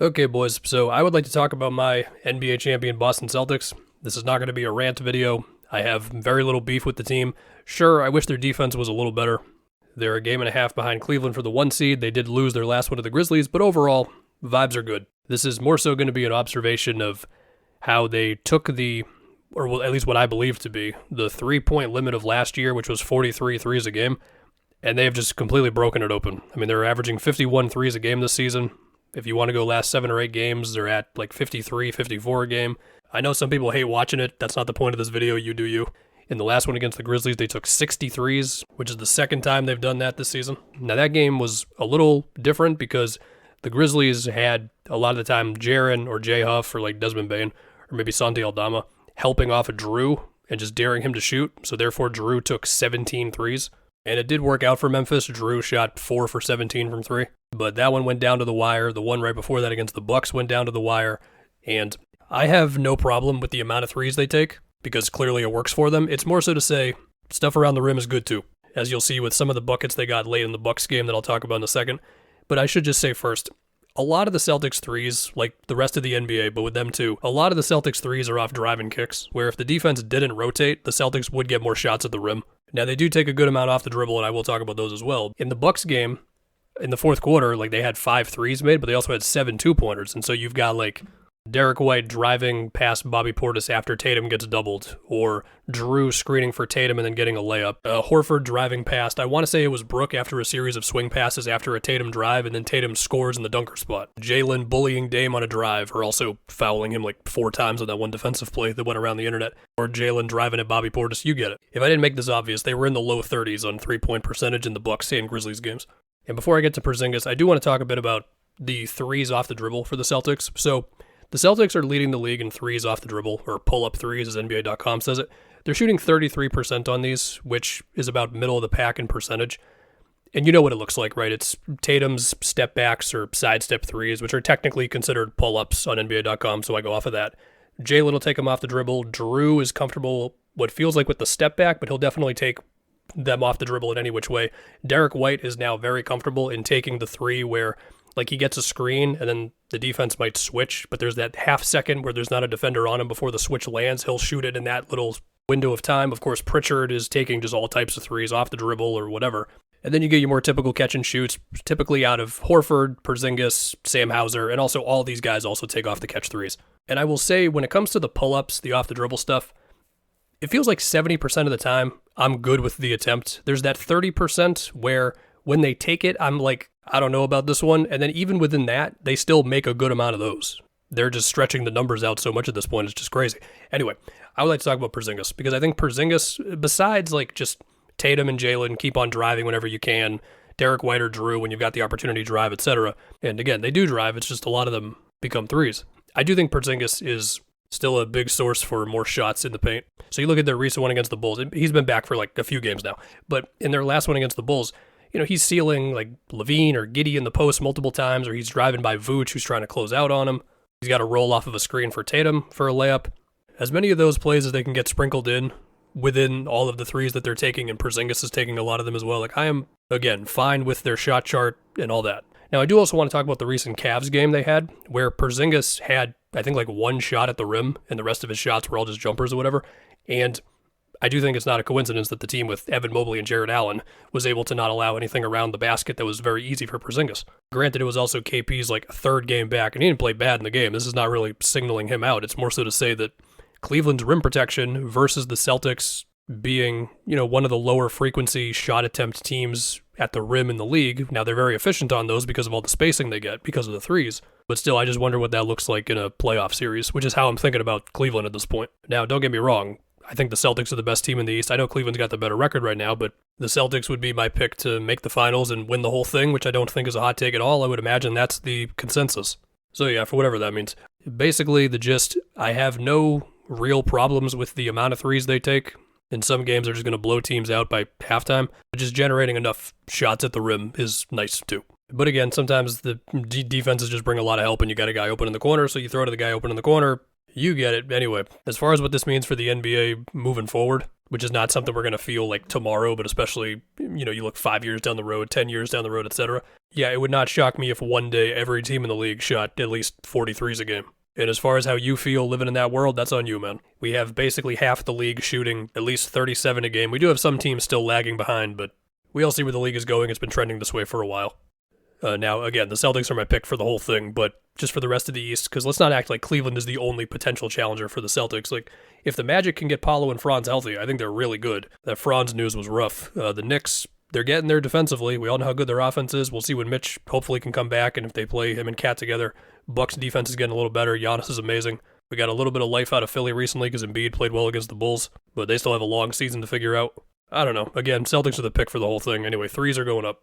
Okay, boys, so I would like to talk about my NBA champion Boston Celtics. This is not going to be a rant video. I have very little beef with the team. Sure, I wish their defense was a little better. They're a game and a half behind Cleveland for the 1 seed. They did lose their last one to the Grizzlies, but overall, vibes are good. This is more so going to be an observation of how they took at least what I believe to be, the 3-point limit of last year, which was 43 threes a game, and they have just completely broken it open. I mean, they're averaging 51 threes a game this season. If you want to go last 7 or 8 games, they're at like 53, 54 a game. I know some people hate watching it. That's not the point of this video. You do you. In the last one against the Grizzlies, they took 63s, which is the second time they've done that this season. Now, that game was a little different because the Grizzlies had, a lot of the time, Jaren or Jay Huff or like Desmond Bane or maybe Santi Aldama helping off of Drew and just daring him to shoot. So therefore, Drew took 17 threes. And it did work out for Memphis. Drew shot 4 for 17 from 3. But that one went down to the wire. The one right before that against the Bucks went down to the wire. And I have no problem with the amount of threes they take because clearly it works for them. It's more so to say stuff around the rim is good too, as you'll see with some of the buckets they got late in the Bucks game that I'll talk about in a second. But I should just say first, a lot of the Celtics threes, like the rest of the NBA, but with them too, a lot of the Celtics threes are off driving kicks, where if the defense didn't rotate, the Celtics would get more shots at the rim. Now, they do take a good amount off the dribble, and I will talk about those as well. In the Bucks game, in the fourth quarter, like they had 5 threes made, but they also had 7 two-pointers. And so you've got like Derek White driving past Bobby Portis after Tatum gets doubled, or Drew screening for Tatum and then getting a layup. Horford driving past, I want to say it was Brook after a series of swing passes after a Tatum drive, and then Tatum scores in the dunker spot. Jalen bullying Dame on a drive, or also fouling him like 4 times on that one defensive play that went around the internet. Or Jalen driving at Bobby Portis, you get it. If I didn't make this obvious, they were in the low 30s on 3-point percentage in the Bucks and Grizzlies games. And before I get to Porzingis, I do want to talk a bit about the threes off the dribble for the Celtics. So the Celtics are leading the league in threes off the dribble, or pull-up threes, as NBA.com says it. They're shooting 33% on these, which is about middle of the pack in percentage. And you know what it looks like, right? It's Tatum's step backs or sidestep threes, which are technically considered pull-ups on NBA.com, so I go off of that. Jalen will take them off the dribble. Drew is comfortable, what feels like with the step back, but he'll definitely take them off the dribble in any which way. Derek White is now very comfortable in taking the three where like he gets a screen and then the defense might switch, but there's that half second where there's not a defender on him before the switch lands. He'll shoot it in that little window of time. Of course, Pritchard is taking just all types of threes off the dribble or whatever. And then you get your more typical catch and shoots, typically out of Horford, Porzingis, Sam Hauser, and also all these guys also take off the catch threes. And I will say, when it comes to the pull-ups, the off-the-dribble stuff, it feels like 70% of the time, I'm good with the attempt. There's that 30% where when they take it, I'm like, I don't know about this one. And then even within that, they still make a good amount of those. They're just stretching the numbers out so much at this point. It's just crazy. Anyway, I would like to talk about Porzingis because I think Porzingis, besides like just Tatum and Jalen, keep on driving whenever you can, Derek White or Drew when you've got the opportunity to drive, etc. And again, they do drive. It's just a lot of them become threes. I do think Porzingis is still a big source for more shots in the paint. So you look at their recent one against the Bulls. He's been back for like a few games now. But in their last one against the Bulls, you know, he's sealing like Levine or Giddey in the post multiple times, or he's driving by Vooch, who's trying to close out on him. He's got a roll off of a screen for Tatum for a layup. As many of those plays as they can get sprinkled in within all of the threes that they're taking, and Porzingis is taking a lot of them as well. Like, I am, again, fine with their shot chart and all that. Now, I do also want to talk about the recent Cavs game they had, where Porzingis had, I think, like 1 shot at the rim, and the rest of his shots were all just jumpers or whatever. And I do think it's not a coincidence that the team with Evan Mobley and Jared Allen was able to not allow anything around the basket that was very easy for Porzingis. Granted, it was also KP's like 3rd game back, and he didn't play bad in the game. This is not really signaling him out. It's more so to say that Cleveland's rim protection versus the Celtics being, you know, one of the lower frequency shot attempt teams at the rim in the league. Now, they're very efficient on those because of all the spacing they get because of the threes. But still, I just wonder what that looks like in a playoff series, which is how I'm thinking about Cleveland at this point. Now, don't get me wrong. I think the Celtics are the best team in the East. I know Cleveland's got the better record right now, but the Celtics would be my pick to make the finals and win the whole thing, which I don't think is a hot take at all. I would imagine that's the consensus. So yeah, for whatever that means. Basically, the gist, I have no real problems with the amount of threes they take. In some games, they're just going to blow teams out by halftime. But just generating enough shots at the rim is nice too. But again, sometimes the defenses just bring a lot of help and you got a guy open in the corner, so you throw to the guy open in the corner. You get it. Anyway, as far as what this means for the NBA moving forward, which is not something we're going to feel like tomorrow, but especially, you look 5 years down the road, 10 years down the road, etc. Yeah, it would not shock me if one day every team in the league shot at least 43s a game. And as far as how you feel living in that world, that's on you, man. We have basically half the league shooting at least 37 a game. We do have some teams still lagging behind, but we all see where the league is going. It's been trending this way for a while. Now, again, the Celtics are my pick for the whole thing, but just for the rest of the East, because let's not act like Cleveland is the only potential challenger for the Celtics. Like, if the Magic can get Paolo and Franz healthy, I think they're really good. That Franz news was rough. The Knicks, they're getting there defensively. We all know how good their offense is. We'll see when Mitch hopefully can come back, and if they play him and Cat together. Bucks defense is getting a little better. Giannis is amazing. We got a little bit of life out of Philly recently because Embiid played well against the Bulls, but they still have a long season to figure out. I don't know. Again, Celtics are the pick for the whole thing. Anyway, threes are going up.